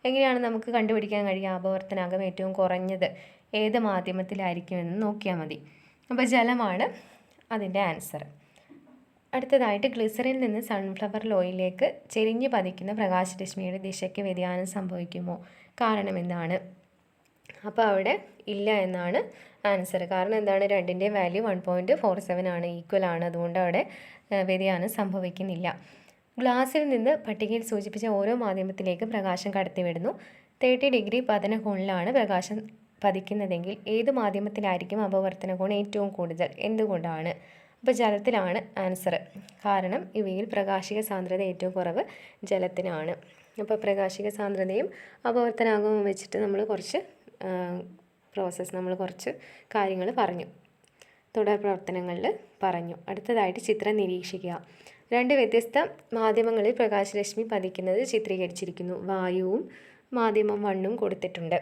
എങ്ങനെയാണ് നമുക്ക് കണ്ടുപിടിക്കാൻ കഴിയുക അപവർത്തനാങ്കം ഏറ്റവും കുറഞ്ഞത് ഏത് മാധ്യമത്തിലായിരിക്കുമെന്ന് നോക്കിയാൽ മതി. അപ്പോൾ ജലമാണ് അതിൻ്റെ ആൻസർ. അടുത്തതായിട്ട് ഗ്ലിസറിൽ നിന്ന് സൺഫ്ലവർ ഓയിലിലേക്ക് ചെരിഞ്ഞ് പതിക്കുന്ന പ്രകാശരശ്മിയുടെ ദിശയ്ക്ക് വ്യതിയാനം സംഭവിക്കുമോ? കാരണം എന്താണ്? അപ്പോൾ അവിടെ ഇല്ല എന്നാണ് ആൻസർ. കാരണം എന്താണ്, രണ്ടിൻ്റെ വാല്യൂ 1.47 ആണ്, ഈക്വൽ ആണ്. അതുകൊണ്ട് അവിടെ വ്യതിയാനം സംഭവിക്കുന്നില്ല. ഗ്ലാസ്സിൽ നിന്ന് പട്ടികയിൽ സൂചിപ്പിച്ച ഓരോ മാധ്യമത്തിലേക്ക് പ്രകാശം കടത്തിവിടുന്നു. 30 ഡിഗ്രി പതന കോണിലാണ് പ്രകാശം പതിക്കുന്നതെങ്കിൽ ഏത് മാധ്യമത്തിലായിരിക്കും അപവർത്തന കോൺ ഏറ്റവും കൂടുതൽ? എന്തുകൊണ്ടാണ്? അപ്പോൾ ജലത്തിലാണ് ആൻസർ. കാരണം ഇവയിൽ പ്രകാശിക സാന്ദ്രത ഏറ്റവും കുറവ് ജലത്തിനാണ്. അപ്പോൾ പ്രകാശിക സാന്ദ്രതയും അപവർത്തനാങ്കവും വെച്ചിട്ട് നമ്മൾ കുറച്ച് കാര്യങ്ങൾ പറഞ്ഞു, തുടർ പ്രവർത്തനങ്ങളിൽ പറഞ്ഞു. അടുത്തതായിട്ട് ചിത്രം നിരീക്ഷിക്കുക. 2 വ്യത്യസ്ത മാധ്യമങ്ങളിൽ പ്രകാശരശ്മി പതിക്കുന്നത് ചിത്രീകരിച്ചിരിക്കുന്നു. വായുവും മാധ്യമം 1ഉം കൊടുത്തിട്ടുണ്ട്.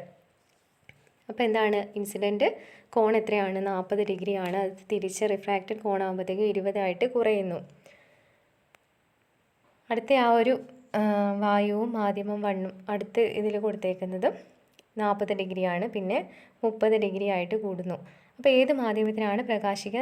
അപ്പോൾ എന്താണ്, ഇൻസിഡൻറ്റ് കോൺ എത്രയാണ്? 40 ഡിഗ്രിയാണ്. അത് തിരിച്ച് റിഫ്രാക്റ്റഡ് കോണാകുമ്പോഴത്തേക്കും 20 കുറയുന്നു. അടുത്ത ആ ഒരു വായുവും മാധ്യമം 1ഉം അടുത്ത് ഇതിൽ കൊടുത്തേക്കുന്നത് 40 ഡിഗ്രിയാണ്, പിന്നെ 30 ഡിഗ്രി ആയിട്ട് കൂടുന്നു. അപ്പോൾ ഏത് മാധ്യമത്തിനാണ് പ്രകാശിക